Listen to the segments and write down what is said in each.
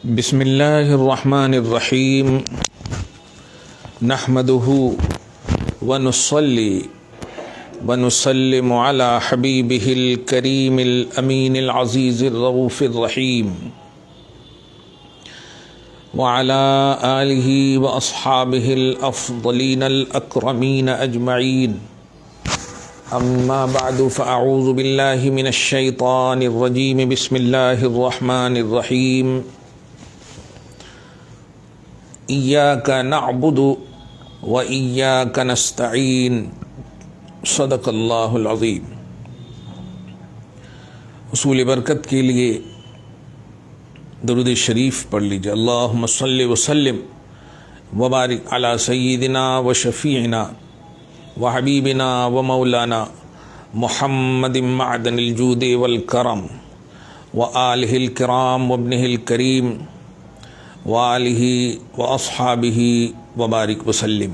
بسم اللہ الرحمن الرحیم نحمده ونصلی ونسلم علی حبیبہ الکریم الامین العزیز الرؤوف الرحیم وعلی آلہ واصحابہ الافضلین الاکرمین اجمعین اما بعد فاعوذ باللہ من الشیطان الرجیم بسم اللہ الرحمن الرحیم ایاک نعبد و ایاک نستعین صدق اللہ العظیم۔ حصول برکت کے لیے درود شریف پڑھ لیجیے۔ اللہم صلی وسلم وبارک علی سیدنا و شفیعنا و حبیبنا و مولانا محمد معدن الجود والکرم و آلہ الکرام و ابنہ الکریم وآلہ واصحابہ وبارک وسلم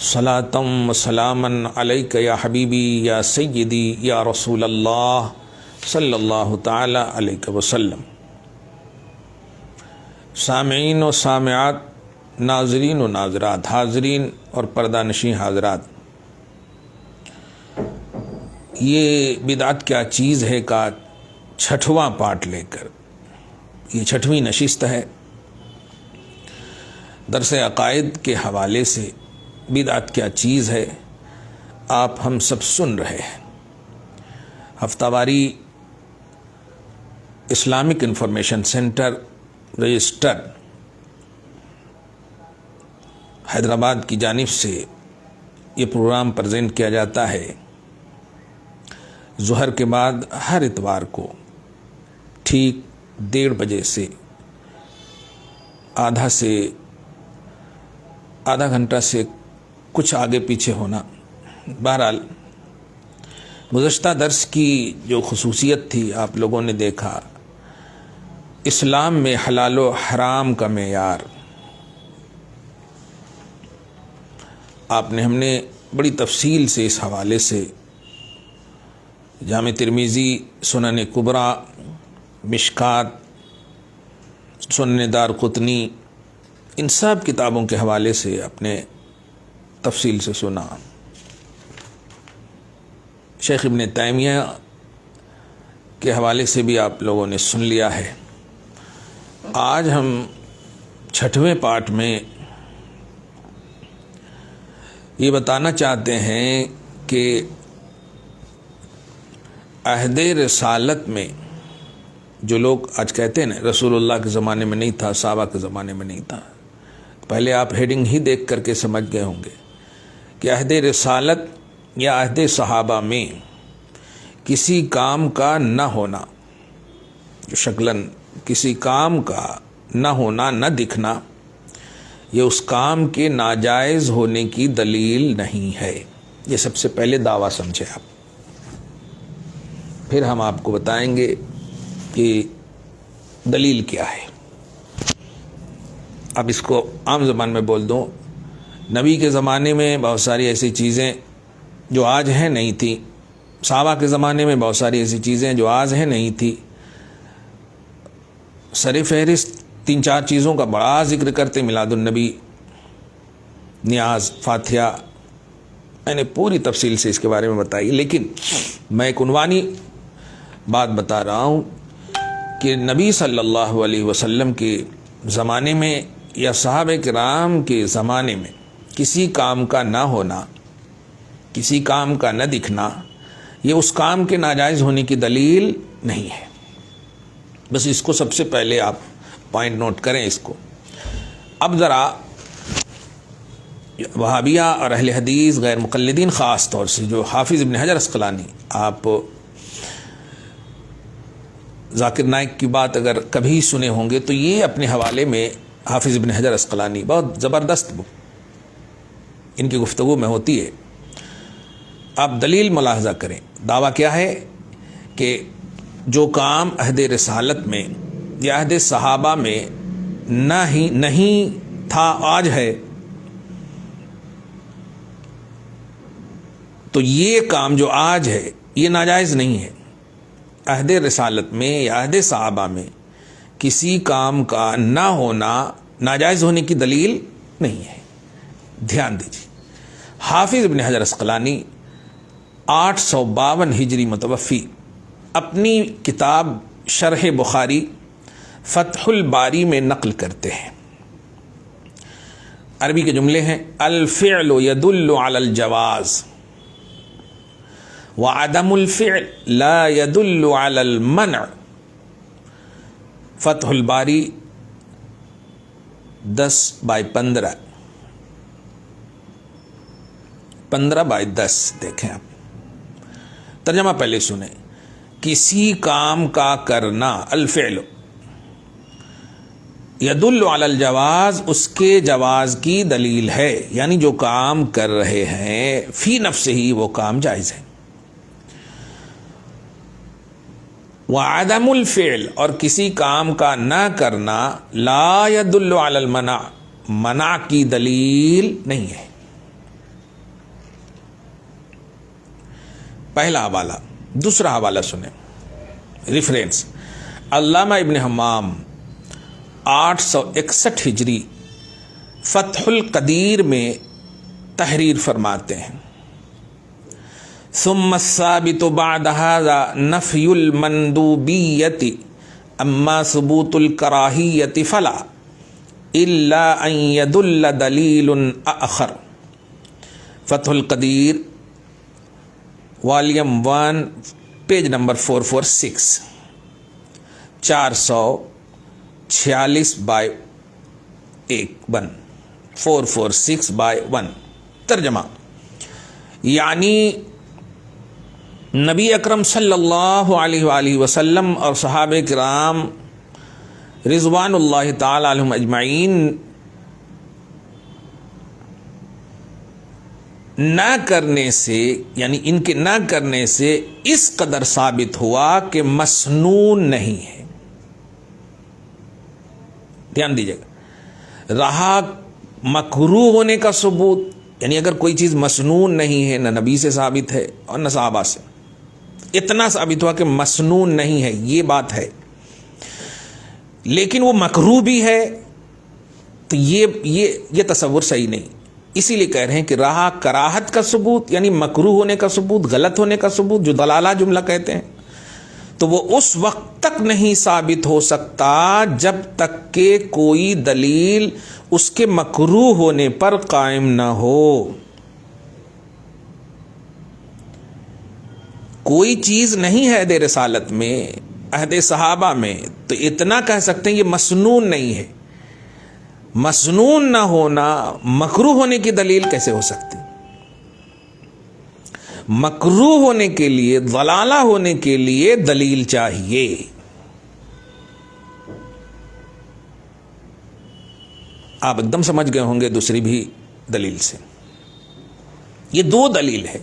صلاۃ و سلاما علیک یا حبیبی یا سیدی یا رسول اللہ صلی اللہ تعالی علیہ وسلم۔ سامعین و سامعات، ناظرین و ناظرات، حاضرین اور پردہ نشین حاضرات، یہ بدعت کیا چیز ہے کا چھٹواں پارٹ لے کر یہ چھٹویں نشست ہے۔ درس عقائد کے حوالے سے بدعت کیا چیز ہے آپ ہم سب سن رہے ہیں۔ ہفتہ واری Islamic information centre register Hyderabad کی جانب سے یہ پروگرام پریزنٹ کیا جاتا ہے ظہر کے بعد ہر اتوار کو ٹھیک 1:30 بجے سے آدھا گھنٹہ سے کچھ آگے پیچھے ہونا۔ بہرحال گزشتہ درس کی جو خصوصیت تھی آپ لوگوں نے دیکھا، اسلام میں حلال و حرام کا معیار ہم نے بڑی تفصیل سے اس حوالے سے جامع ترمذی، سنن کبریٰ، مشکات، سنن دارقطنی، ان سب کتابوں کے حوالے سے اپنے تفصیل سے سنا۔ شیخ ابن تیمیہ کے حوالے سے بھی آپ لوگوں نے سن لیا ہے۔ آج ہم چھٹویں پارٹ میں یہ بتانا چاہتے ہیں کہ عہد رسالت میں جو لوگ آج کہتے ہیں نا رسول اللہ کے زمانے میں نہیں تھا، صحابہ کے زمانے میں نہیں تھا، پہلے آپ ہیڈنگ ہی دیکھ کر کے سمجھ گئے ہوں گے کہ عہد رسالت یا عہد صحابہ میں کسی کام کا نہ ہونا، جو شکلاً کسی کام کا نہ ہونا، نہ دکھنا، یہ اس کام کے ناجائز ہونے کی دلیل نہیں ہے۔ یہ سب سے پہلے دعویٰ سمجھے آپ، پھر ہم آپ کو بتائیں گے کہ دلیل کیا ہے۔ اب اس کو عام زبان میں بول دوں، نبی کے زمانے میں بہت ساری ایسی چیزیں جو آج ہیں نہیں تھیں، صحابہ کے زمانے میں بہت ساری ایسی چیزیں جو آج ہیں نہیں تھی۔ سر فہرست 3-4 چیزوں کا بڑا ذکر کرتے، میلاد النبی، نیاز، فاتحہ، میں نے پوری تفصیل سے اس کے بارے میں بتائی، لیکن میں ایک عنوانی بات بتا رہا ہوں کہ نبی صلی اللہ علیہ وسلم کے زمانے میں یا صحابہ کرام کے زمانے میں کسی کام کا نہ ہونا، کسی کام کا نہ دکھنا، یہ اس کام کے ناجائز ہونے کی دلیل نہیں ہے۔ بس اس کو سب سے پہلے آپ پوائنٹ نوٹ کریں اس کو۔ اب ذرا وہابیہ اور اہل حدیث غیر مقلدین، خاص طور سے جو حافظ ابن حجر عسقلانی، آپ ذاکر نائک کی بات اگر کبھی سنے ہوں گے تو یہ اپنے حوالے میں حافظ ابن حجر عسقلانی بہت زبردست ان کی گفتگو میں ہوتی ہے۔ آپ دلیل ملاحظہ کریں، دعویٰ کیا ہے کہ جو کام عہد رسالت میں یا عہد صحابہ میں نہیں تھا، آج ہے، تو یہ کام جو آج ہے یہ ناجائز نہیں ہے۔ عہد رسالت میں یا عہد صحابہ میں کسی کام کا نہ ہونا ناجائز ہونے کی دلیل نہیں ہے. دھیان دیجیے، حافظ ابن حجر عسقلانی 852 ہجری متوفی اپنی کتاب شرح بخاری فتح الباری میں نقل کرتے ہیں. عربی کے جملے ہیں: الفعل يدل على الجواز وعدم الفعل لا يدل على المنع. فتح الباری 10/15 15/10 دیکھیں آپ. ترجمہ پہلے سنیں. کسی کام کا کرنا، الفعل یدل علی الجواز، اس کے جواز کی دلیل ہے، یعنی جو کام کر رہے ہیں فی نفسہ ہی وہ کام جائز ہے. وعدم الفعل، اور کسی کام کا نہ کرنا، لا يدل علی المنع، منع کی دلیل نہیں ہے. پہلا حوالہ. دوسرا حوالہ سنیں، ریفرنس علامہ ابن حمام 861 ہجری فتح القدیر میں تحریر فرماتے ہیں: ثم الثابت بعد هذا نفی المندوبیت اما ثبوت الکراہیت فلا الا ان يدل دلیل آخر. فتح القدیر والیوم 1 پیج نمبر 446 446/1 446/1. ترجمہ: یعنی نبی اکرم صلی اللہ علیہ وآلہ وسلم اور صحابہ کرام رضوان اللہ تعالی علیہم اجمعین نہ کرنے سے، یعنی ان کے نہ کرنے سے اس قدر ثابت ہوا کہ مسنون نہیں ہے. دھیان دیجیے گا، رہا مکروہ ہونے کا ثبوت، یعنی اگر کوئی چیز مسنون نہیں ہے، نہ نبی سے ثابت ہے اور نہ صحابہ سے، اتنا ثابت ہوا کہ مسنون نہیں ہے، یہ بات ہے، لیکن وہ مکروہ بھی ہے، تو یہ تصور صحیح نہیں. اسی لیے کہہ رہے ہیں کہ رہا کراہت کا ثبوت، یعنی مکروہ ہونے کا ثبوت، غلط ہونے کا ثبوت، جو دلالہ جملہ کہتے ہیں، تو وہ اس وقت تک نہیں ثابت ہو سکتا جب تک کہ کوئی دلیل اس کے مکروہ ہونے پر قائم نہ ہو. کوئی چیز نہیں ہے عہد رسالت میں، عہد صحابہ میں، تو اتنا کہہ سکتے ہیں یہ مسنون نہیں ہے. مسنون نہ ہونا مکروہ ہونے کی دلیل کیسے ہو سکتی؟ مکروہ ہونے کے لیے، ضلالہ ہونے کے لیے دلیل چاہیے. آپ ایک دم سمجھ گئے ہوں گے دوسری بھی دلیل سے. یہ دو دلیل ہے،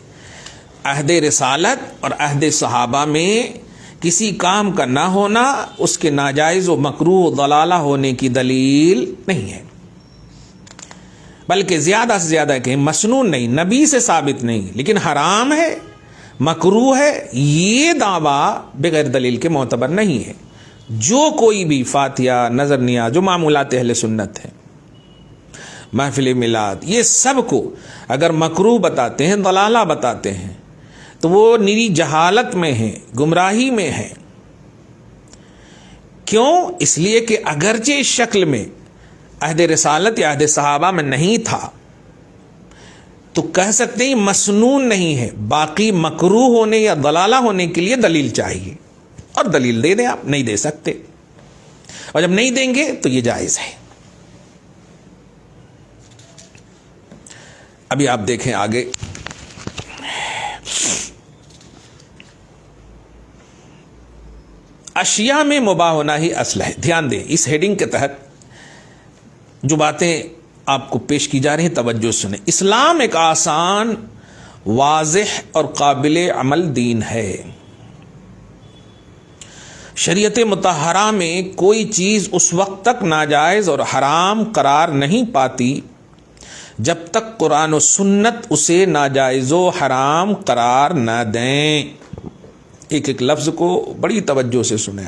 عہد رسالت اور عہد صحابہ میں کسی کام کا نہ ہونا اس کے ناجائز و مکروہ و ضلالہ ہونے کی دلیل نہیں ہے، بلکہ زیادہ سے زیادہ کہ مسنون نہیں، نبی سے ثابت نہیں، لیکن حرام ہے، مکروہ ہے، یہ دعویٰ بغیر دلیل کے معتبر نہیں ہے. جو کوئی بھی فاتحہ، نظر نیاز، جو معمولات اہل سنت ہیں، محفل میلاد، یہ سب کو اگر مکروہ بتاتے ہیں، ضلالہ بتاتے ہیں، تو وہ نری جہالت میں ہیں، گمراہی میں ہیں. کیوں؟ اس لیے کہ اگرچہ اس شکل میں عہد رسالت یا عہد صحابہ میں نہیں تھا، تو کہہ سکتے ہیں مسنون نہیں ہے، باقی مکروہ ہونے یا ضلالہ ہونے کے لیے دلیل چاہیے، اور دلیل دے دیں. آپ نہیں دے سکتے، اور جب نہیں دیں گے تو یہ جائز ہے. ابھی آپ دیکھیں آگے، اشیاء میں مباح ہونا ہی اصل ہے. دھیان دیں، اس ہیڈنگ کے تحت جو باتیں آپ کو پیش کی جا رہی ہیں توجہ سنیں. اسلام ایک آسان، واضح اور قابل عمل دین ہے. شریعت مطہرہ میں کوئی چیز اس وقت تک ناجائز اور حرام قرار نہیں پاتی جب تک قرآن و سنت اسے ناجائز و حرام قرار نہ دیں. ایک ایک لفظ کو بڑی توجہ سے سنیں.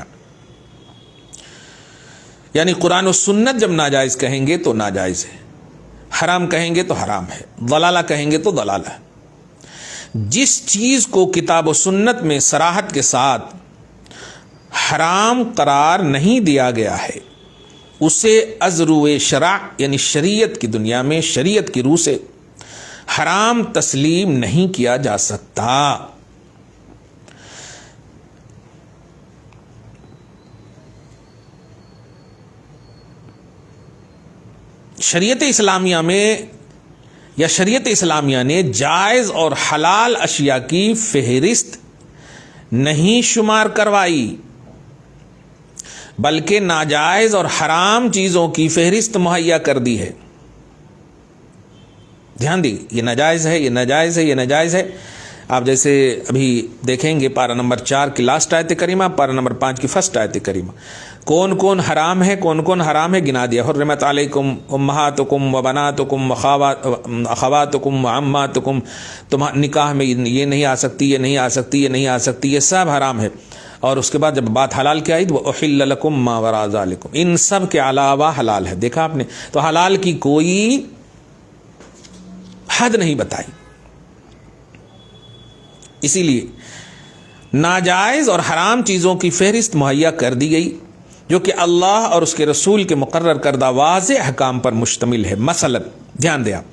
یعنی قرآن و سنت جب ناجائز کہیں گے تو ناجائز ہے، حرام کہیں گے تو حرام ہے، ضلالہ کہیں گے تو ضلالہ ہے۔ جس چیز کو کتاب و سنت میں صراحت کے ساتھ حرام قرار نہیں دیا گیا ہے اسے از روئے شرع یعنی شریعت کی دنیا میں شریعت کی روح سے حرام تسلیم نہیں کیا جا سکتا۔ شریعت اسلامیہ میں یا شریعت اسلامیہ نے جائز اور حلال اشیاء کی فہرست نہیں شمار کروائی، بلکہ ناجائز اور حرام چیزوں کی فہرست مہیا کر دی ہے۔ دھیان دی، یہ ناجائز ہے، یہ ناجائز ہے، یہ ناجائز ہے۔ آپ جیسے ابھی دیکھیں گے پارہ نمبر 4 کی لاسٹ آیت کریمہ، پارہ نمبر 5 کی فرسٹ آیت کریمہ، کون کون حرام ہے، کون کون حرام ہے گنا دیا۔ حرمت علیکم امہاتکم و بناتکم اخواتکم و عماتکم، تمہارے نکاح میں یہ نہیں آ سکتی، یہ نہیں آ سکتی، یہ نہیں آ سکتی، یہ سب حرام ہے۔ اور اس کے بعد جب بات حلال کی آئی تو احل لکم ما وراء ذالکم، ان سب کے علاوہ حلال ہے۔ دیکھا آپ نے، تو حلال کی کوئی حد نہیں بتائی۔ اسی لیے ناجائز اور حرام چیزوں کی فہرست مہیا کر دی گئی جو کہ اللہ اور اس کے رسول کے مقرر کردہ واضح احکام پر مشتمل ہے۔ مثلا دھیان دیں آپ،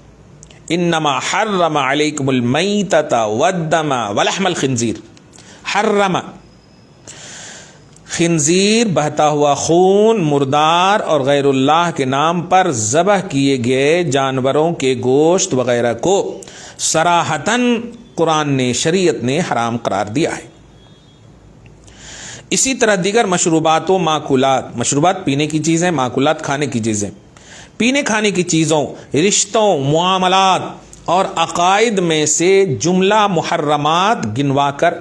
انما حرم علیکم المیتۃ والدم ولحم الخنزیر، حرم خنزیر بہتا ہوا خون، مردار اور غیر اللہ کے نام پر ذبح کیے گئے جانوروں کے گوشت وغیرہ کو صراحتاً قرآن نے، شریعت نے حرام قرار دیا ہے۔ اسی طرح دیگر مشروبات و ماکولات، مشروبات پینے کی چیزیں، ماکولات کھانے کی چیزیں، پینے کھانے کی چیزوں، رشتوں، معاملات اور عقائد میں سے جملہ محرمات گنوا کر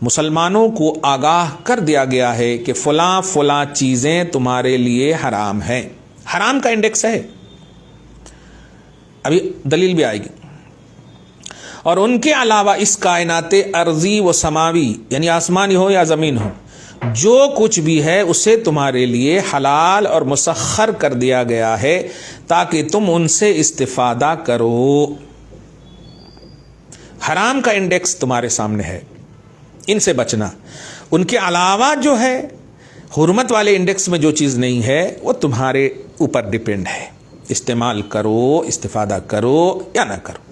مسلمانوں کو آگاہ کر دیا گیا ہے کہ فلاں فلاں چیزیں تمہارے لیے حرام ہیں۔ حرام کا انڈیکس ہے، ابھی دلیل بھی آئے گی۔ اور ان کے علاوہ اس کائنات ارضی و سماوی یعنی آسمانی ہو یا زمین ہو، جو کچھ بھی ہے اسے تمہارے لیے حلال اور مسخر کر دیا گیا ہے تاکہ تم ان سے استفادہ کرو۔ حرام کا انڈیکس تمہارے سامنے ہے، ان سے بچنا۔ ان کے علاوہ جو ہے حرمت والے انڈیکس میں جو چیز نہیں ہے وہ تمہارے اوپر ڈیپینڈ ہے، استعمال کرو، استفادہ کرو یا نہ کرو۔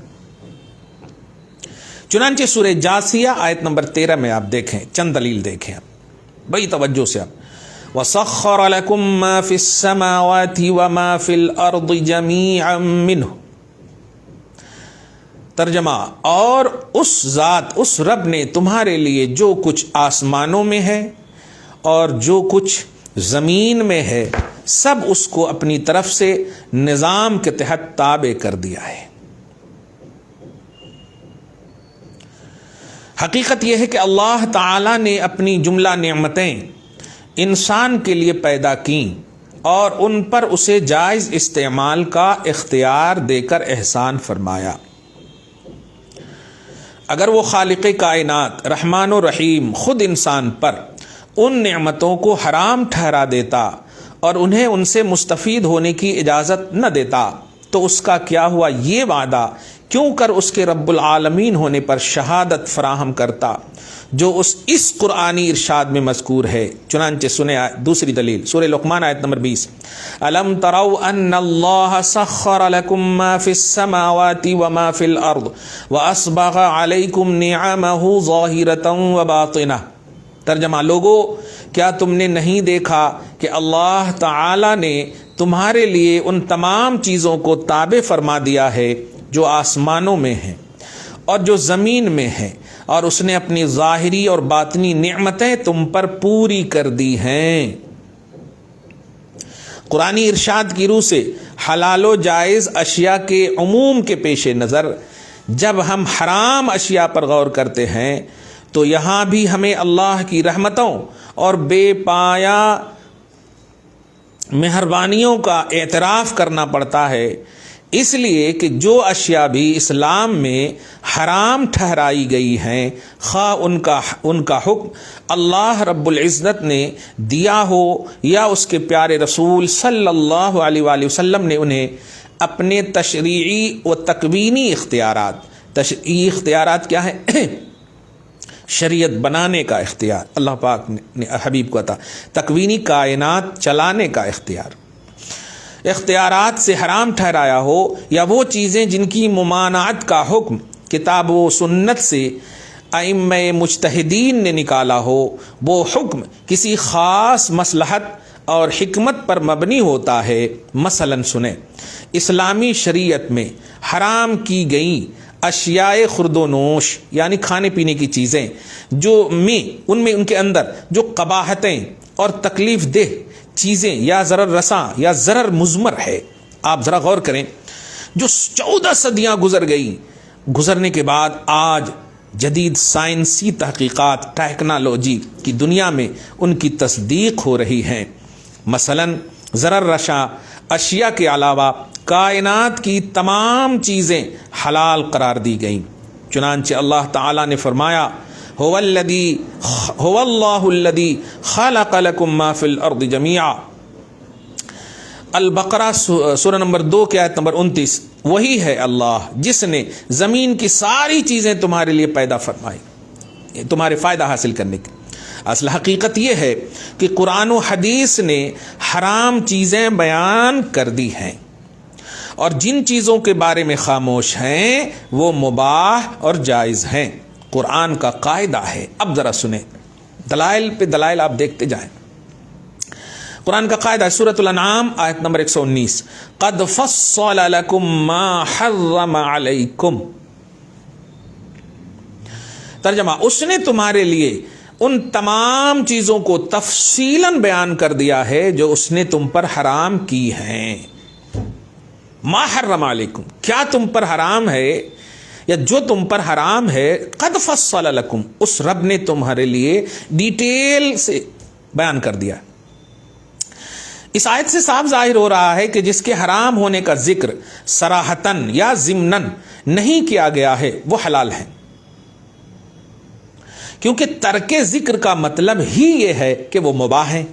چنانچہ سورہ جاثیہ آیت نمبر 13 میں آپ دیکھیں، چند دلیل دیکھیں آپ بڑی توجہ سے آپ، وَسَخَّرَ لَكُم مَّا فِي السَّمَاوَاتِ وَمَا فِي الْأَرْضِ جَمِيعًا مِّنْهُ۔ ترجمہ، اور اس ذات، اس رب نے تمہارے لیے جو کچھ آسمانوں میں ہے اور جو کچھ زمین میں ہے سب اس کو اپنی طرف سے نظام کے تحت تابع کر دیا ہے۔ حقیقت یہ ہے کہ اللہ تعالی نے اپنی جملہ نعمتیں انسان کے لیے پیدا کیں اور ان پر اسے جائز استعمال کا اختیار دے کر احسان فرمایا۔ اگر وہ خالق کائنات رحمان و رحیم خود انسان پر ان نعمتوں کو حرام ٹھہرا دیتا اور انہیں ان سے مستفید ہونے کی اجازت نہ دیتا تو اس کا کیا ہوا یہ وعدہ کیوں کر اس کے رب العالمین ہونے پر شہادت فراہم کرتا جو اس قرآنی ارشاد میں مذکور ہے۔ چنانچہ سنے دوسری دلیل، سورہ لقمان آیت نمبر 20، الم تروا ان اللہ سخر لکم ما فی السماوات وما فی الارض واسبغ علیکم نعمہ ظاہرۃ وباطنہ۔ ترجمہ، لوگو کیا تم نے نہیں دیکھا کہ اللہ تعالی نے تمہارے لیے ان تمام چیزوں کو تابع فرما دیا ہے جو آسمانوں میں ہیں اور جو زمین میں ہیں، اور اس نے اپنی ظاہری اور باطنی نعمتیں تم پر پوری کر دی ہیں۔ قرآنی ارشاد کی روح سے حلال و جائز اشیاء کے عموم کے پیش نظر جب ہم حرام اشیاء پر غور کرتے ہیں تو یہاں بھی ہمیں اللہ کی رحمتوں اور بے پایا مہربانیوں کا اعتراف کرنا پڑتا ہے اس لیے کہ جو اشیاء بھی اسلام میں حرام ٹھہرائی گئی ہیں، خواہ ان کا حکم اللہ رب العزت نے دیا ہو یا اس کے پیارے رسول صلی اللہ علیہ وآلہ وسلم نے انہیں اپنے تشریعی و تکوینی اختیارات، تشریعی اختیارات کیا ہے؟ شریعت بنانے کا اختیار اللہ پاک نے حبیب کو عطا، تکوینی کائنات چلانے کا اختیارات سے حرام ٹھہرایا ہو، یا وہ چیزیں جن کی ممانعت کا حکم کتاب و سنت سے ائمہ مجتہدین نے نکالا ہو، وہ حکم کسی خاص مصلحت اور حکمت پر مبنی ہوتا ہے۔ مثلاً سنیں، اسلامی شریعت میں حرام کی گئی اشیاء خورد و نوش یعنی کھانے پینے کی چیزیں ان کے اندر جو قباحتیں اور تکلیف دہ چیزیں یا ضرر رساں یا ضرر مضمر ہے، آپ ذرا غور کریں، جو 14 صدیاں گزرنے کے بعد آج جدید سائنسی تحقیقات، ٹیکنالوجی کی دنیا میں ان کی تصدیق ہو رہی ہے۔ مثلاً ضرر رساں اشیاء کے علاوہ کائنات کی تمام چیزیں حلال قرار دی گئیں، چنانچہ اللہ تعالیٰ نے فرمایا هو اللہ الذی خلق لکم ما فی الارض جمیعا، البقرہ سورہ نمبر 2 کی آیت نمبر 29۔ وہی ہے اللہ جس نے زمین کی ساری چیزیں تمہارے لیے پیدا فرمائی، تمہارے فائدہ حاصل کرنے کی۔ اصل حقیقت یہ ہے کہ قرآن و حدیث نے حرام چیزیں بیان کر دی ہیں، اور جن چیزوں کے بارے میں خاموش ہیں وہ مباح اور جائز ہیں۔ قرآن کا قاعدہ ہے۔ اب ذرا سنیں، دلائل پہ دلائل آپ دیکھتے جائیں۔ قرآن کا قاعدہ ہے، سورۃ الانعام آیت نمبر 119، قد فصل لکم ما حرم علیکم۔ ترجمہ، اس نے تمہارے لیے ان تمام چیزوں کو تفصیلاً بیان کر دیا ہے جو اس نے تم پر حرام کی ہیں۔ ما حرم علیکم، کیا تم پر حرام ہے یا جو تم پر حرام ہے، قد فصل لکم، اس رب نے تمہارے لیے ڈیٹیل سے بیان کر دیا۔ اس آیت سے صاف ظاہر ہو رہا ہے کہ جس کے حرام ہونے کا ذکر صراحتاً یا ضمناً نہیں کیا گیا ہے وہ حلال ہے، کیونکہ ترک ذکر کا مطلب ہی یہ ہے کہ وہ مباح ہے۔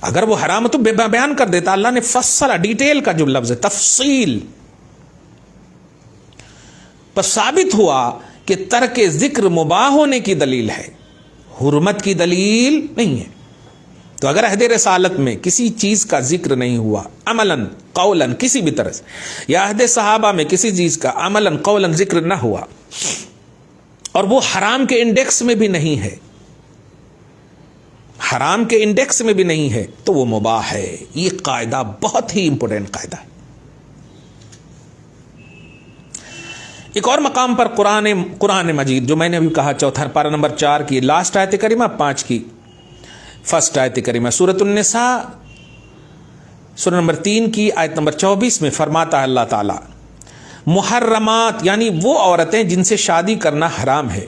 اگر وہ حرام تو بیان کر دیتا، اللہ نے فصل، ڈیٹیل کا جو لفظ ہے تفصیل، پر ثابت ہوا کہ ترک ذکر مباح ہونے کی دلیل ہے، حرمت کی دلیل نہیں ہے۔ تو اگر عہد رسالت میں کسی چیز کا ذکر نہیں ہوا عملاً قولاً کسی بھی طرح سے، یا عہد صحابہ میں کسی چیز کا عملاً قولاً ذکر نہ ہوا، اور وہ حرام کے انڈیکس میں بھی نہیں ہے، حرام کے انڈیکس میں بھی نہیں ہے، تو وہ مباح ہے۔ یہ قاعدہ بہت ہی امپورٹنٹ قاعدہ ہے۔ ایک اور مقام پر قرآن مجید جو میں نے ابھی کہا، چوتھا پارہ نمبر 4 کی لاسٹ آیت کریمہ، 5 کی فرسٹ آیت کریمہ، سورۃ النساء سورہ نمبر 3 کی آیت نمبر 24 میں فرماتا ہے اللہ تعالیٰ، محرمات یعنی وہ عورتیں جن سے شادی کرنا حرام ہے،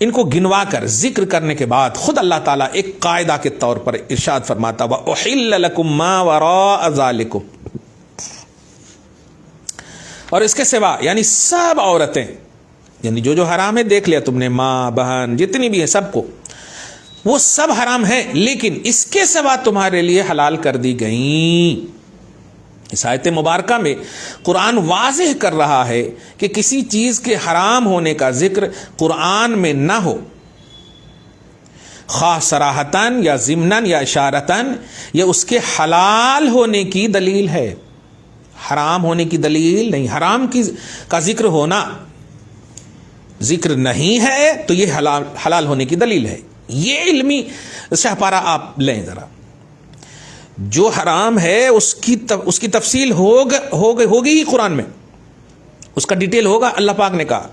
ان کو گنوا کر ذکر کرنے کے بعد خود اللہ تعالیٰ ایک قاعدہ کے طور پر ارشاد فرماتا، وَأُحِلَّ لَكُم مَّا وَرَاءَ ذَلِكُمْ، اور اس کے سوا یعنی سب عورتیں، یعنی جو حرام ہے دیکھ لیا تم نے، ماں بہن جتنی بھی ہیں سب کو، وہ سب حرام ہیں، لیکن اس کے سوا تمہارے لیے حلال کر دی گئیں۔ اس آیت مبارکہ میں قرآن واضح کر رہا ہے کہ کسی چیز کے حرام ہونے کا ذکر قرآن میں نہ ہو، خواہ صراحتاً یا ضمناً یا اشارتاً، یہ اس کے حلال ہونے کی دلیل ہے، حرام ہونے کی دلیل نہیں۔ حرام کا ذکر ہونا، ذکر نہیں ہے تو یہ حلال ہونے کی دلیل ہے۔ یہ علمی شہپارہ آپ لیں ذرا، جو حرام ہے اس کی تفصیل ہوگی ہی قرآن میں، اس کا ڈیٹیل ہوگا، اللہ پاک نے کہا،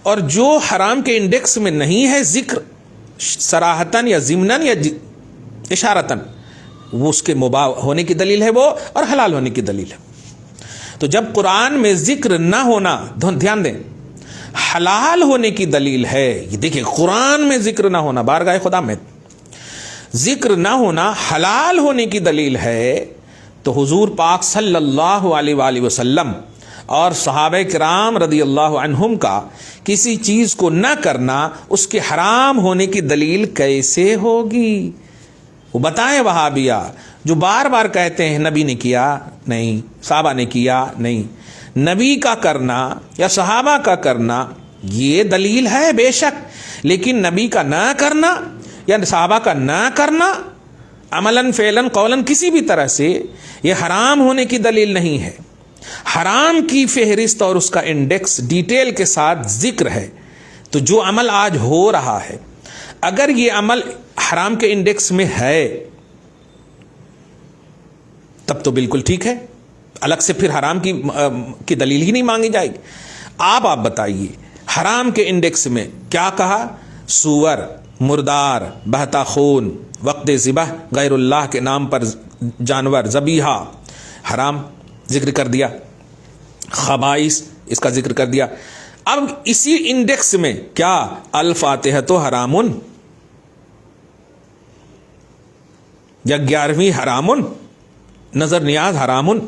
اور جو حرام کے انڈیکس میں نہیں ہے ذکر صراحتاً یا ضمناً یا اشارتاً، وہ اس کے مباح ہونے کی دلیل ہے وہ، اور حلال ہونے کی دلیل ہے۔ تو جب قرآن میں ذکر نہ ہونا، دھیان دیں، حلال ہونے کی دلیل ہے، یہ دیکھیں قرآن میں ذکر نہ ہونا، بارگاہ خدا میں ذکر نہ ہونا حلال ہونے کی دلیل ہے، تو حضور پاک صلی اللہ علیہ وآلہ وسلم اور صحابہ کرام رضی اللہ عنہم کا کسی چیز کو نہ کرنا اس کے حرام ہونے کی دلیل کیسے ہوگی؟ وہ بتائیں وہابیہ جو بار بار کہتے ہیں نبی نے کیا نہیں، صحابہ نے کیا نہیں. نبی کا کرنا یا صحابہ کا کرنا یہ دلیل ہے بے شک، لیکن نبی کا نہ کرنا یا صحابہ کا نہ کرنا عملاً فعلاً قولاً کسی بھی طرح سے یہ حرام ہونے کی دلیل نہیں ہے. حرام کی فہرست اور اس کا انڈیکس ڈیٹیل کے ساتھ ذکر ہے. تو جو عمل آج ہو رہا ہے اگر یہ عمل حرام کے انڈیکس میں ہے تب تو بالکل ٹھیک ہے، الگ سے پھر حرام کی دلیل ہی نہیں مانگی جائے گی. آپ بتائیے حرام کے انڈیکس میں کیا کہا؟ سور، مردار، بہتا خون، وقت ذبح غیر اللہ کے نام پر جانور ذبیحہ حرام ذکر کر دیا، خبائث اس کا ذکر کر دیا. اب اسی انڈیکس میں کیا الفاتحہ تو حرامن یا 11ویں حرامن، نظر نیاز حرامن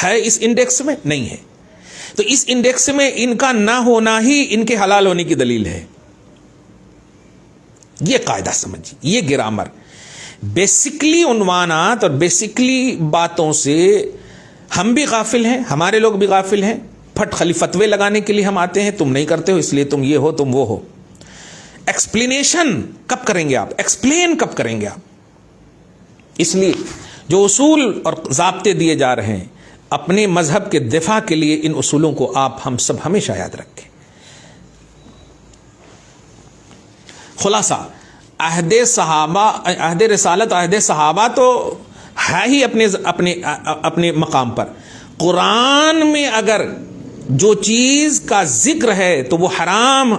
ہے اس انڈیکس میں؟ نہیں ہے. تو اس انڈیکس میں ان کا نہ ہونا ہی ان کے حلال ہونے کی دلیل ہے. یہ قاعدہ سمجھیے، یہ گرامر بیسکلی عنوانات اور بیسکلی باتوں سے ہم بھی غافل ہیں، ہمارے لوگ بھی غافل ہیں. پھٹ خلی فتوے لگانے کے لیے ہم آتے ہیں، تم نہیں کرتے ہو اس لیے تم یہ ہو تم وہ ہو. ایکسپلینیشن کب کریں گے آپ؟ ایکسپلین کب کریں گے آپ؟ اس لیے جو اصول اور ضابطے دیے جا رہے ہیں اپنے مذہب کے دفاع کے لیے ان اصولوں کو آپ ہم سب ہمیشہ یاد رکھیں. خلاصہ عہد صحابہ، عہد رسالت، عہد صحابہ تو ہے ہی اپنے مقام پر. قرآن میں اگر جو چیز کا ذکر ہے تو وہ حرام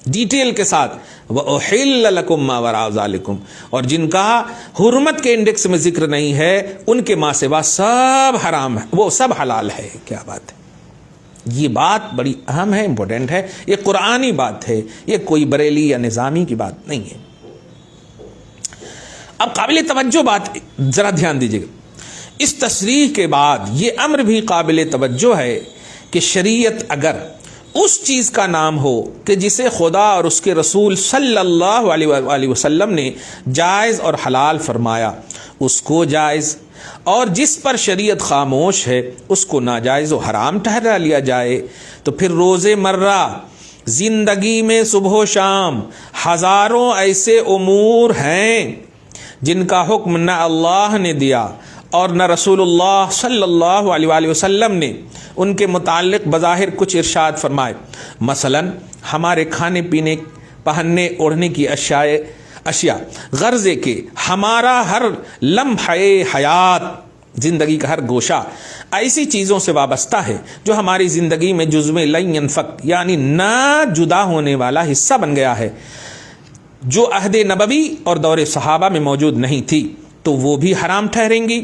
ڈیٹیل کے ساتھ وَأُحِلَّ لَكُم مَّا وَرَاءَ ذَلِكُمْ، اور جن کا حرمت کے انڈیکس میں ذکر نہیں ہے ان کے ماں سوا سب حرام ہے، وہ سب حلال ہے. کیا بات ہے! یہ بات بڑی اہم ہے، امپورٹنٹ ہے. یہ قرآنی بات ہے، یہ کوئی بریلی یا نظامی کی بات نہیں ہے. اب قابل توجہ بات ذرا دھیان دیجیے گا، اس تصریح کے بعد یہ امر بھی قابل توجہ ہے کہ شریعت اگر اس چیز کا نام ہو کہ جسے خدا اور اس کے رسول صلی اللہ علیہ وآلہ وسلم نے جائز اور حلال فرمایا اس کو جائز، اور جس پر شریعت خاموش ہے اس کو ناجائز و حرام ٹھہرا لیا جائے، تو پھر روز مرہ زندگی میں صبح و شام ہزاروں ایسے امور ہیں جن کا حکم نہ اللہ نے دیا اور نہ رسول اللہ صلی اللہ علیہ وآلہ وسلم نے ان کے متعلق بظاہر کچھ ارشاد فرمائے. مثلا ہمارے کھانے پینے، پہننے اوڑھنے کی اشیاء، غرضے کہ ہمارا ہر لمحہ حیات، زندگی کا ہر گوشہ ایسی چیزوں سے وابستہ ہے جو ہماری زندگی میں جزو لن ينفک یعنی نہ جدا ہونے والا حصہ بن گیا ہے، جو عہد نبوی اور دور صحابہ میں موجود نہیں تھی، تو وہ بھی حرام ٹھہریں گی.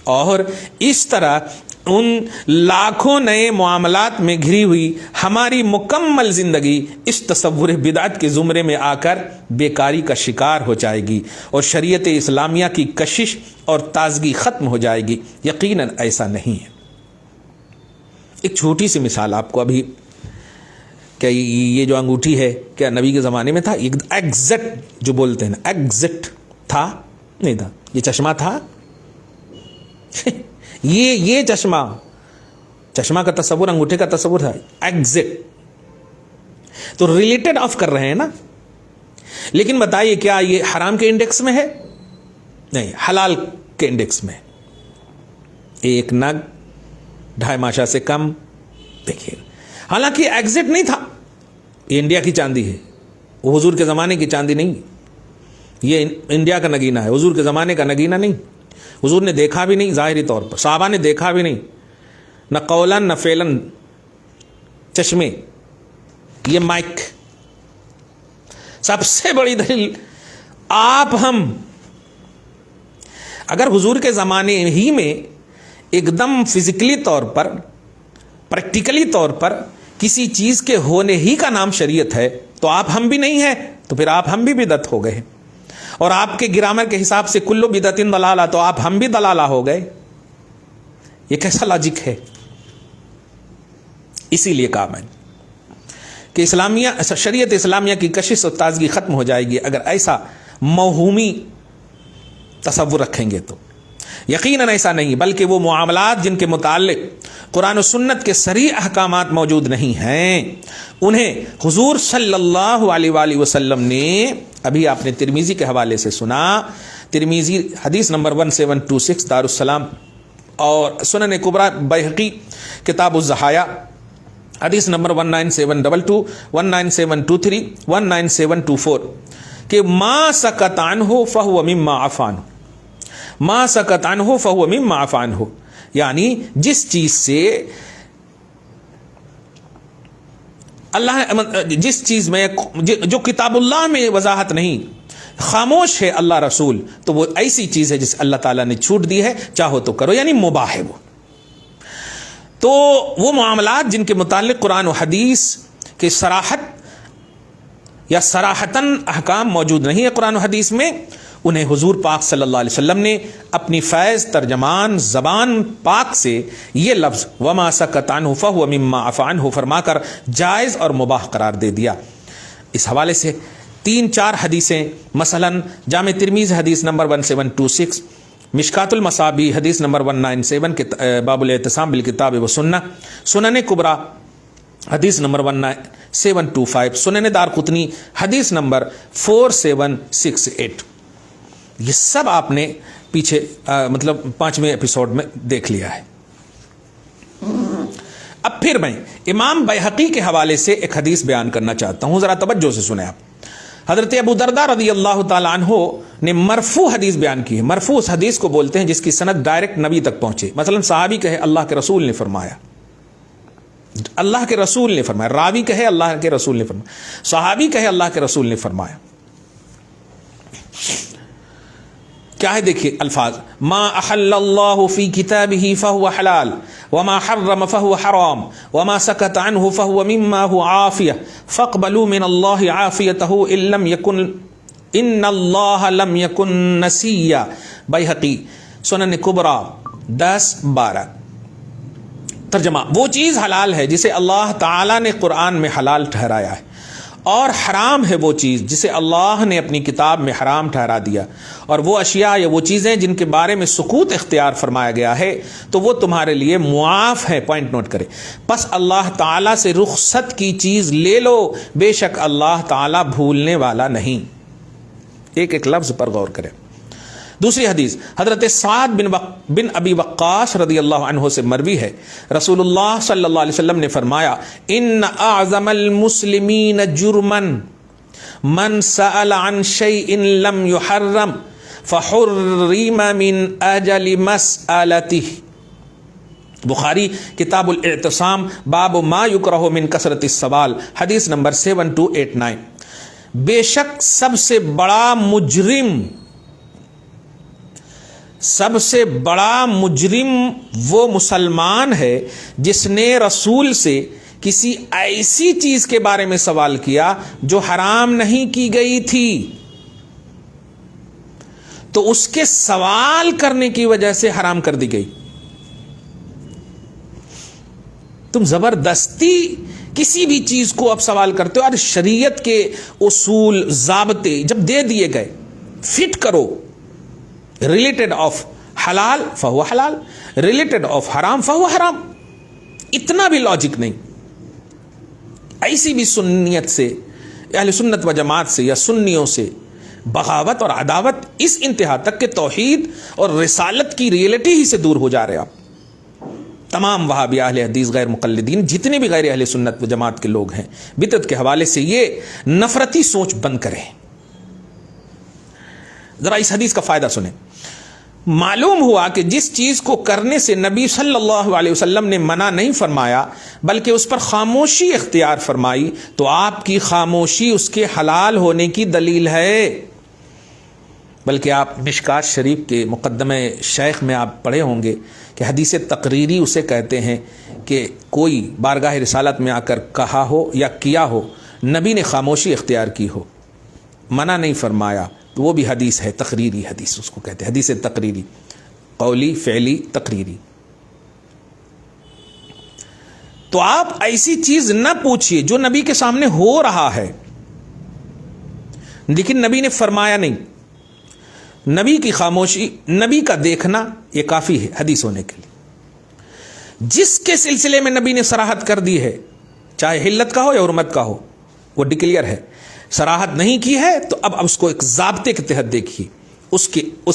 اور اس طرح ان لاکھوں نئے معاملات میں گھری ہوئی ہماری مکمل زندگی اس تصور بدعت کے زمرے میں آ کر بیکاری کا شکار ہو جائے گی اور شریعت اسلامیہ کی کشش اور تازگی ختم ہو جائے گی. یقیناً ایسا نہیں ہے. ایک چھوٹی سی مثال آپ کو ابھی، کہ یہ جو انگوٹھی ہے کیا نبی کے زمانے میں تھا؟ ایگزیکٹ جو بولتے ہیں نا، ایگزیکٹ تھا؟ نہیں تھا. یہ چشمہ تھا؟ یہ چشمہ کا تصور، انگوٹھے کا تصور تھا ایگزیکٹ. تو ریلیٹڈ آف کر رہے ہیں نا. لیکن بتائیے کیا یہ حرام کے انڈیکس میں ہے؟ نہیں، حلال کے انڈیکس میں. ایک نگ 2.5 ماشا سے کم. دیکھیے حالانکہ ایگزیکٹ نہیں تھا، یہ انڈیا کی چاندی ہے، وہ حضور کے زمانے کی چاندی نہیں. یہ انڈیا کا نگینہ ہے، حضور کے زمانے کا نگینہ نہیں. حضور نے دیکھا بھی نہیں ظاہری طور پر، صحابہ نے دیکھا بھی نہیں، نہ قولاً نہ فعلاً. چشمے، یہ مائک، سب سے بڑی دلیل. آپ ہم اگر حضور کے زمانے ہی میں ایک دم فزیکلی طور پر، پریکٹیکلی طور پر کسی چیز کے ہونے ہی کا نام شریعت ہے تو آپ ہم بھی نہیں ہیں، تو پھر آپ ہم بھی بدعت ہو گئے. اور آپ کے گرامر کے حساب سے کلو بدعت ضلالہ، تو آپ ہم بھی ضلالہ ہو گئے. یہ کیسا لاجک ہے؟ اسی لیے کہا میں کہ شریعت اسلامیہ کی کشش و تازگی ختم ہو جائے گی اگر ایسا موہومی تصور رکھیں گے تو۔ یقیناً ایسا نہیں، بلکہ وہ معاملات جن کے متعلق قرآن و سنت کے صریح احکامات موجود نہیں ہیں انہیں حضور صلی اللہ علیہ وآلہ وسلم نے، ابھی آپ نے ترمذی کے حوالے سے سنا، ترمذی حدیث نمبر 1726 دارالسلام، اور سنن کبریٰ بیہقی کتاب الضحایا حدیث نمبر 19722 19723 19724 کہ ما سکت عنہ فہو مما عفا عنہ، ما سکت عنہ فہو مما عفا عنہ، یعنی جس چیز سے جس چیز میں جو کتاب اللہ میں وضاحت نہیں، خاموش ہے اللہ رسول، تو وہ ایسی چیز ہے جس اللہ تعالیٰ نے چھوٹ دی ہے، چاہو تو کرو، یعنی مباح ہے وہ۔ تو وہ معاملات جن کے متعلق قرآن و حدیث کے صراحت یا صراحتاً احکام موجود نہیں ہے قرآن و حدیث میں، انہیں حضور پاک صلی اللہ علیہ وسلم نے اپنی فیض ترجمان زبان پاک سے یہ لفظ وما سکت عنہ فہو مما عفا عنہ فرما کر جائز اور مباح قرار دے دیا۔ اس حوالے سے 3-4 حدیثیں، مثلا جامع ترمذی حدیث نمبر 1726، مشکات المصابیح حدیث نمبر 197 باب الاعتصام بالکتاب و سنہ، سنن کبریٰ حدیث نمبر 1725، سنن دارقطنی حدیث نمبر 4768، یہ سب آپ نے پیچھے مطلب 5ویں ایپیسوڈ میں دیکھ لیا ہے۔ اب پھر میں امام بیہقی کے حوالے سے ایک حدیث بیان کرنا چاہتا ہوں، ذرا توجہ سے سنیں آپ۔ حضرت ابو درداء رضی اللہ تعالی عنہ نے مرفوع حدیث بیان کی ہے۔ مرفوع اس حدیث کو بولتے ہیں جس کی سند ڈائریکٹ نبی تک پہنچے، مثلا صحابی کہے اللہ کے رسول نے فرمایا، اللہ کے رسول نے فرمایا، راوی کہے اللہ کے رسول نے فرمایا، صحابی کہے اللہ کے رسول نے فرمایا۔ کیا ہے دیکھیے الفاظ، ما احل اللہ فی کتابہ فہو حلال وما حرم فہو حرام وما سکت عنہ فہو مما هو عافیہ فاقبلوا من اللہ عافیتہ ان اللہ لم یکن نسیا۔ بیہقی سنن کبریٰ 10-12۔ ترجمہ، وہ چیز حلال ہے جسے اللہ تعالی نے قرآن میں حلال ٹھہرایا ہے، اور حرام ہے وہ چیز جسے اللہ نے اپنی کتاب میں حرام ٹھہرا دیا، اور وہ اشیاء یا وہ چیزیں جن کے بارے میں سکوت اختیار فرمایا گیا ہے تو وہ تمہارے لیے معاف ہے۔ پوائنٹ نوٹ کرے، پس اللہ تعالیٰ سے رخصت کی چیز لے لو، بے شک اللہ تعالیٰ بھولنے والا نہیں۔ ایک ایک لفظ پر غور کریں۔ دوسری حدیث حضرت سعد بن ابی وقاص رضی اللہ عنہ سے مروی ہے، رسول اللہ صلی اللہ علیہ وسلم نے فرمایا، ان اعظم المسلمین جرما من سأل عن شیء لم يحرم فحرم من اجل مسألته۔ بخاری کتاب الاعتصام باب ما یکرہ من کثرت السوال حدیث نمبر 7289۔ بے شک سب سے بڑا مجرم وہ مسلمان ہے جس نے رسول سے کسی ایسی چیز کے بارے میں سوال کیا جو حرام نہیں کی گئی تھی، تو اس کے سوال کرنے کی وجہ سے حرام کر دی گئی۔ تم زبردستی کسی بھی چیز کو اب سوال کرتے ہو، اور شریعت کے اصول ضابطے جب دے دیے گئے، فٹ کرو، ریلیٹڈ آف حلال فہو حلال، ریلیٹڈ آف حرام فہو حرام۔ اتنا بھی لاجک نہیں۔ ایسی بھی سنیت سے، اہل سنت و جماعت سے یا سنیوں سے بغاوت اور عداوت اس انتہا تک کہ توحید اور رسالت کی ریئلٹی ہی سے دور ہو جا رہے آپ۔ تمام وہابی اہل حدیث غیر مقلدین جتنے بھی غیر اہل سنت و جماعت کے لوگ ہیں، بدعت کے حوالے سے یہ نفرتی سوچ بند کریں۔ ذرا اس حدیث کا فائدہ سنیں۔ معلوم ہوا کہ جس چیز کو کرنے سے نبی صلی اللہ علیہ وسلم نے منع نہیں فرمایا بلکہ اس پر خاموشی اختیار فرمائی، تو آپ کی خاموشی اس کے حلال ہونے کی دلیل ہے۔ بلکہ آپ مشکات شریف کے مقدمہ شیخ میں آپ پڑھے ہوں گے کہ حدیث تقریری اسے کہتے ہیں کہ کوئی بارگاہ رسالت میں آ کر کہا ہو یا کیا ہو، نبی نے خاموشی اختیار کی ہو، منع نہیں فرمایا، تو وہ بھی حدیث ہے، تقریری حدیث اس کو کہتے ہیں، حدیث تقریری، قولی، فعلی، تقریری۔ تو آپ ایسی چیز نہ پوچھیے جو نبی کے سامنے ہو رہا ہے، لیکن نبی نے فرمایا نہیں. نبی کی خاموشی، نبی کا دیکھنا یہ کافی ہے حدیث ہونے کے لیے. جس کے سلسلے میں نبی نے صراحت کر دی ہے، چاہے حلت کا ہو یا حرمت کا ہو، وہ ڈکلیئر ہے. صراحت نہیں کی ہے تو اب اس کو ایک ضابطے کے تحت دیکھیے، اس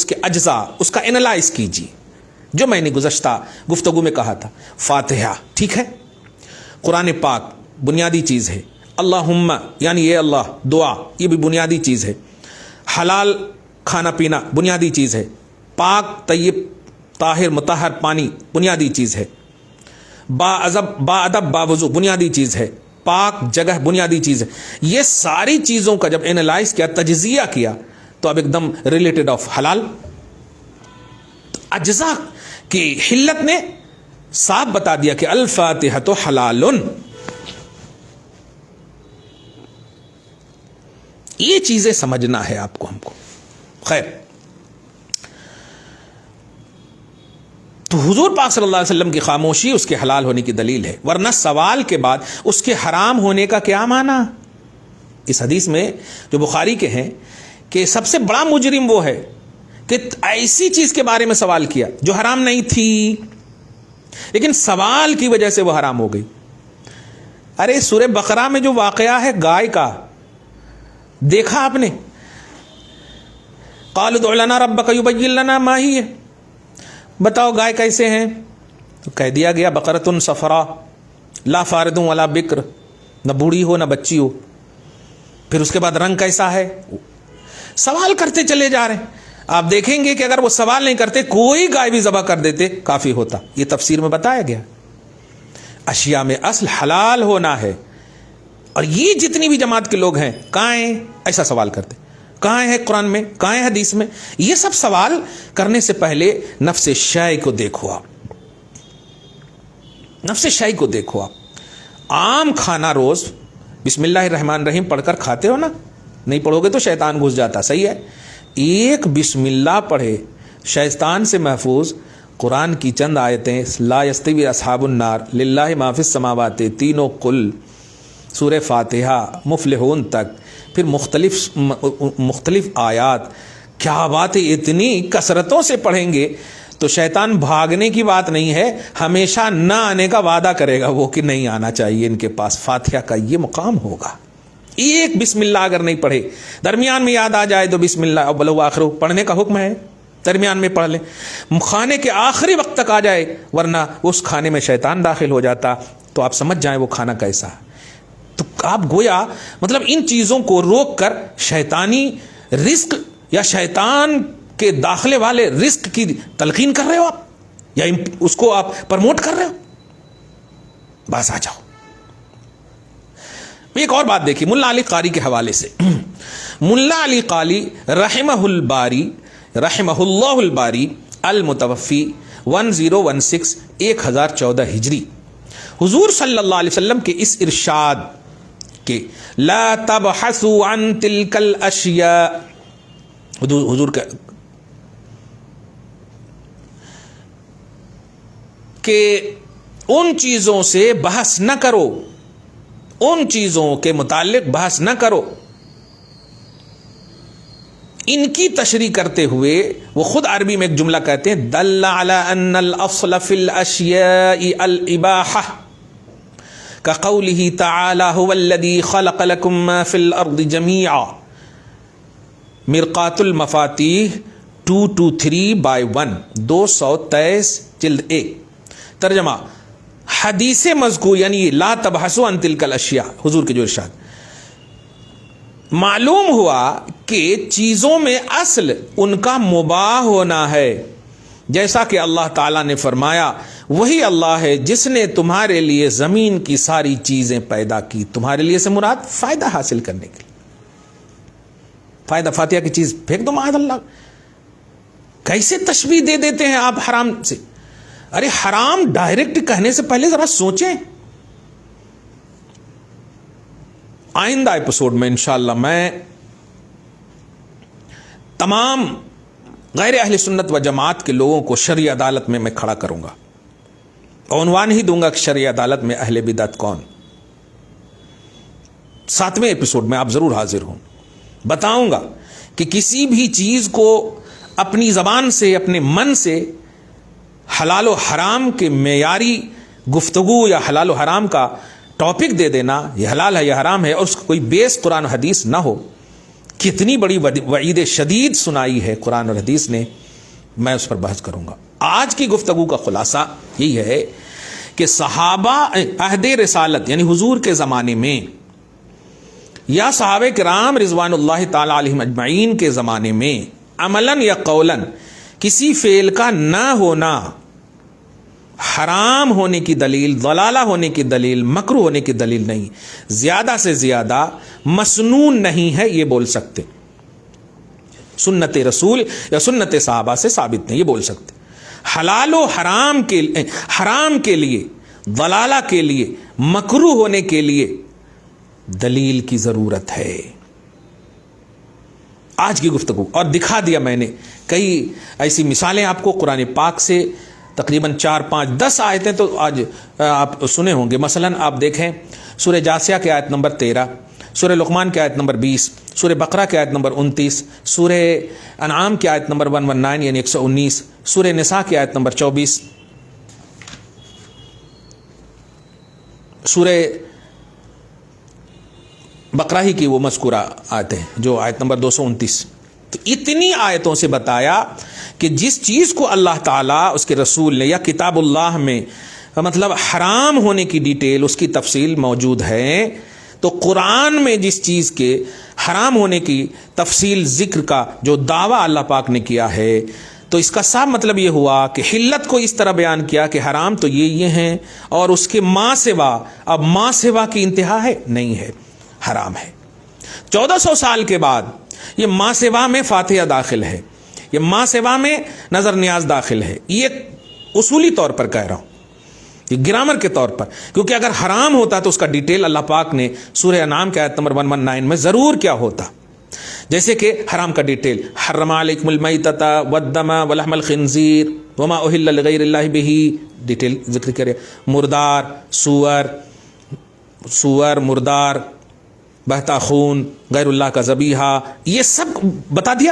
کے اجزاء، اس کا انالائز کیجیے. جو میں نے گزشتہ گفتگو میں کہا تھا، فاتحہ ٹھیک ہے، قرآن پاک بنیادی چیز ہے، اللہم یعنی یہ اللہ، دعا یہ بھی بنیادی چیز ہے، حلال کھانا پینا بنیادی چیز ہے، پاک طیب طاہر مطہر پانی بنیادی چیز ہے، با ادب با وضو بنیادی چیز ہے، پاک جگہ بنیادی چیز ہے. یہ ساری چیزوں کا جب انالائز کیا، تجزیہ کیا، تو اب ایک دم ریلیٹڈ آف حلال. اجزاء کی حلت نے صاف بتا دیا کہ الفاتحہ تو حلال. یہ چیزیں سمجھنا ہے آپ کو، ہم کو. خیر، تو حضور پاک صلی اللہ علیہ وسلم کی خاموشی اس کے حلال ہونے کی دلیل ہے، ورنہ سوال کے بعد اس کے حرام ہونے کا کیا معنی؟ اس حدیث میں جو بخاری کے ہیں کہ سب سے بڑا مجرم وہ ہے کہ ایسی چیز کے بارے میں سوال کیا جو حرام نہیں تھی، لیکن سوال کی وجہ سے وہ حرام ہو گئی. ارے سورہ بقرہ میں جو واقعہ ہے گائے کا، دیکھا آپ نے؟ قالوا ادع لنا ربک یبین لنا ما ہی، بتاؤ گائے کیسے ہیں؟ تو کہہ دیا گیا بقرۃ صفراء لا فارض ولا بکر، نہ بوڑھی ہو نہ بچی ہو. پھر اس کے بعد رنگ کیسا ہے؟ سوال کرتے چلے جا رہے ہیں. آپ دیکھیں گے کہ اگر وہ سوال نہیں کرتے، کوئی گائے بھی ذبح کر دیتے کافی ہوتا. یہ تفسیر میں بتایا گیا. اشیاء میں اصل حلال ہونا ہے. اور یہ جتنی بھی جماعت کے لوگ ہیں، کہاں ہیں ایسا سوال کرتے؟ کہاں ہے قرآن میں، کہاں ہے حدیث میں؟ یہ سب سوال کرنے سے پہلے نفس شیء کو دیکھو. آپ نفس شیء کو دیکھو. آپ عام کھانا روز بسم اللہ الرحمن الرحیم پڑھ کر کھاتے ہو نا؟ نہیں پڑھو گے تو شیطان گھس جاتا. صحیح ہے، ایک بسم اللہ پڑھے شیطان سے محفوظ. قرآن کی چند آیتیں، لا یستوی اصحاب النار للہ ما فی السماوات، تینوں قل، سورہ فاتحہ، مفلحون تک، پھر مختلف آیات. کیا بات ہے، اتنی کثرتوں سے پڑھیں گے تو شیطان بھاگنے کی بات نہیں ہے، ہمیشہ نہ آنے کا وعدہ کرے گا وہ کہ نہیں آنا چاہیے ان کے پاس. فاتحہ کا یہ مقام ہوگا. ایک بسم اللہ اگر نہیں پڑھے، درمیان میں یاد آ جائے تو بسم اللہ اول آخر پڑھنے کا حکم ہے، درمیان میں پڑھ لیں. کھانے کے آخری وقت تک آ جائے، ورنہ اس کھانے میں شیطان داخل ہو جاتا. تو آپ سمجھ جائیں وہ کھانا کیسا ہے. تو آپ گویا مطلب ان چیزوں کو روک کر شیطانی رزق یا شیطان کے داخلے والے رزق کی تلقین کر رہے ہو آپ، یا اس کو آپ پرموٹ کر رہے ہو؟ بس آ جاؤ. ایک اور بات دیکھیے ملا علی قاری کے حوالے سے. ملا علی قاری رحمہ اللہ الباری المتوفی 1016 1014 ہجری، حضور صلی اللہ علیہ وسلم کے اس ارشاد کہ لا تبحثوا عن تلك الاشیاء، حضور کا کہ ان چیزوں سے بحث نہ کرو، ان چیزوں کے متعلق بحث نہ کرو. ان کی تشریح کرتے ہوئے وہ خود عربی میں ایک جملہ کہتے ہیں، دل علی ان الاصل فی الاشیاء الاباحہ كقوله تعالی هو الذی خلق لکم ما فی الارض جمیعا، مرقات المفاتیح 223/1 223 جلد 1. ترجمہ، حدیث مذکور یعنی لا تبحثوا عن تلک الاشیاء، حضور کے جو ارشاد، معلوم ہوا کہ چیزوں میں اصل ان کا مباح ہونا ہے. جیسا کہ اللہ تعالیٰ نے فرمایا وہی اللہ ہے جس نے تمہارے لیے زمین کی ساری چیزیں پیدا کی. تمہارے لیے سے مراد فائدہ حاصل کرنے کے لیے. فائدہ فاتحہ کی چیز پھینک دو معاذ اللہ. کیسے تشبیہ دے دیتے ہیں آپ حرام سے. ارے حرام ڈائریکٹ کہنے سے پہلے ذرا سوچیں. آئندہ ایپیسوڈ میں انشاءاللہ میں تمام غیر اہل سنت و جماعت کے لوگوں کو شرعی عدالت میں کھڑا کروں گا. عنوان ہی دوں گا کہ شرعی عدالت میں اہل بدعت کون. 7ویں ایپیسوڈ میں آپ ضرور حاضر ہوں. بتاؤں گا کہ کسی بھی چیز کو اپنی زبان سے اپنے من سے حلال و حرام کے معیاری گفتگو یا حلال و حرام کا ٹاپک دے دینا، یہ حلال ہے یہ حرام ہے، اور اس کا کوئی بیس قرآن و حدیث نہ ہو. کتنی بڑی وعید شدید سنائی ہے قرآن اور حدیث نے، میں اس پر بحث کروں گا. آج کی گفتگو کا خلاصہ یہی ہے کہ صحابہ عہد رسالت یعنی حضور کے زمانے میں یا صحابہ کرام رضوان اللہ تعالی علیہم اجمعین کے زمانے میں عملاً یا قولاً کسی فعل کا نہ ہونا حرام ہونے کی دلیل، ضلالہ ہونے کی دلیل، مکروہ ہونے کی دلیل نہیں. زیادہ سے زیادہ مسنون نہیں ہے یہ بول سکتے، سنت رسول یا سنت صحابہ سے ثابت نہیں یہ بول سکتے. حلال و حرام کے لیے، ضلالہ کے لیے، مکروہ ہونے کے لیے دلیل کی ضرورت ہے. آج کی گفتگو اور دکھا دیا میں نے کئی ایسی مثالیں آپ کو قرآن پاک سے، تقریباً 4 5 10 آیتیں تو آج آپ سنے ہوں گے. مثلا آپ دیکھیں سورہ جاثیہ کے آیت نمبر 13، سورہ لقمان کے آیت نمبر 20، سورہ بقرہ کے آیت نمبر 29، سورہ انعام کے آیت نمبر 119 یعنی 119، سورہ نساء کے آیت نمبر 24، سورہ بقرہ ہی کی وہ مذکورہ آیتیں جو آیت نمبر 229. تو اتنی آیتوں سے بتایا کہ جس چیز کو اللہ تعالیٰ اس کے رسول نے یا کتاب اللہ میں مطلب حرام ہونے کی ڈیٹیل، اس کی تفصیل موجود ہے، تو قرآن میں جس چیز کے حرام ہونے کی تفصیل ذکر کا جو دعویٰ اللہ پاک نے کیا ہے، تو اس کا صاف مطلب یہ ہوا کہ حلت کو اس طرح بیان کیا کہ حرام تو یہ ہیں، اور اس کے ماں سوا، اب ماں سوا کی انتہا ہے نہیں ہے، حرام ہے. 1400 سال کے بعد یہ ماں سوا میں فاتحہ داخل ہے، یہ ماں سوا میں نظر نیاز داخل ہے. یہ اصولی طور پر کہہ رہا ہوں، یہ گرامر کے طور پر، کیونکہ اگر حرام ہوتا تو اس کا ڈیٹیل اللہ پاک نے سورہ انعام کے آیت نمبر 119 میں ضرور کیا ہوتا. جیسے کہ حرام کا ڈیٹیل، حرم علیکم المیتۃ والدم ولحم الخنزیر وما اہل لغیر اللہ بہ، ڈیٹیل ذکر کرے. مردار، سور مردار، بہتا خون، غیر اللہ کا ذبیحہ، یہ سب بتا دیا.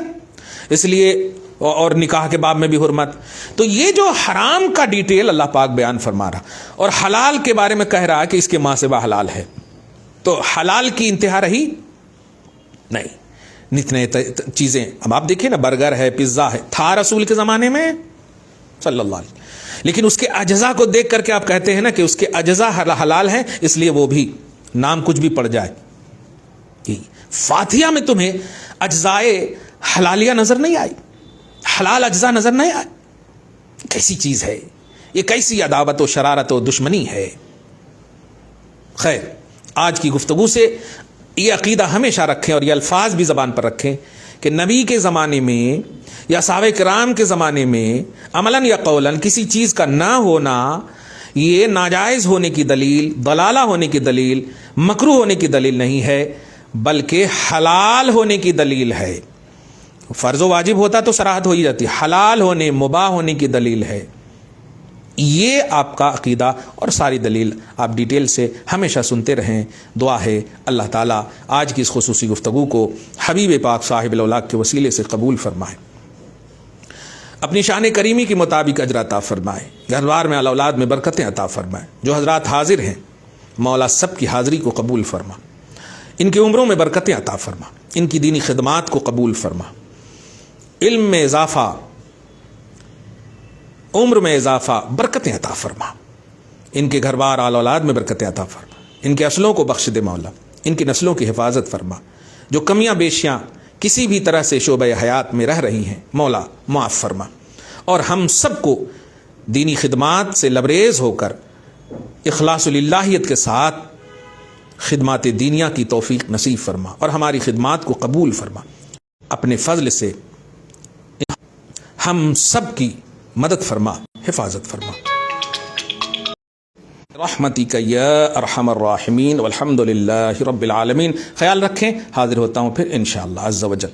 اس لیے اور نکاح کے باب میں بھی حرمت. تو یہ جو حرام کا ڈیٹیل اللہ پاک بیان فرما رہا، اور حلال کے بارے میں کہہ رہا کہ اس کے ماں سے با حلال ہے، تو حلال کی انتہا رہی نہیں. نتنے چیزیں اب آپ دیکھیں نا، برگر ہے، پیزا ہے، تھا رسول کے زمانے میں صلی اللہ علیہ وسلم، لیکن اس کے اجزاء کو دیکھ کر کے آپ کہتے ہیں نا کہ اس کے اجزاء حلال ہیں، اس لیے وہ بھی نام کچھ بھی پڑ جائے. فاتحہ میں تمہیں اجزائے حلالیہ نظر نہیں آئی، حلال اجزاء نظر نہیں آئے. کیسی چیز ہے یہ، کیسی عداوت و شرارت و دشمنی ہے. خیر، آج کی گفتگو سے یہ عقیدہ ہمیشہ رکھیں اور یہ الفاظ بھی زبان پر رکھیں کہ نبی کے زمانے میں یا صحابہ کرام کے زمانے میں عملاً یا قولاً کسی چیز کا نہ ہونا یہ ناجائز ہونے کی دلیل، ضلالہ ہونے کی دلیل، مکروہ ہونے کی دلیل نہیں ہے، بلکہ حلال ہونے کی دلیل ہے. فرض و واجب ہوتا تو صراحت ہو ہی جاتی، حلال ہونے، مباح ہونے کی دلیل ہے. یہ آپ کا عقیدہ اور ساری دلیل آپ ڈیٹیل سے ہمیشہ سنتے رہیں. دعا ہے اللہ تعالیٰ آج کی اس خصوصی گفتگو کو حبیب پاک صاحب الاولاق کے وسیلے سے قبول فرمائے، اپنی شان کریمی کے مطابق اجر عطا فرمائے، گھر بار میں اولاد میں برکتیں عطا فرمائے. جو حضرات حاضر ہیں مولا سب کی حاضری کو قبول فرما، ان کی عمروں میں برکتیں عطا فرما، ان کی دینی خدمات کو قبول فرما، علم میں اضافہ، عمر میں اضافہ، برکتیں عطا فرما. ان کے گھر بار آل اولاد میں برکتیں عطا فرما، ان کے اصلوں کو بخش دے مولا، ان کی نسلوں کی حفاظت فرما. جو کمیاں بیشیاں کسی بھی طرح سے شعبہ حیات میں رہ رہی ہیں مولا معاف فرما، اور ہم سب کو دینی خدمات سے لبریز ہو کر اخلاص للہیت کے ساتھ خدمات دینیا کی توفیق نصیب فرما، اور ہماری خدمات کو قبول فرما. اپنے فضل سے ہم سب کی مدد فرما، حفاظت فرما. رحمتک یا ارحم الراحمین والحمد للہ رب العالمین. خیال رکھیں، حاضر ہوتا ہوں پھر انشاءاللہ عز و جل.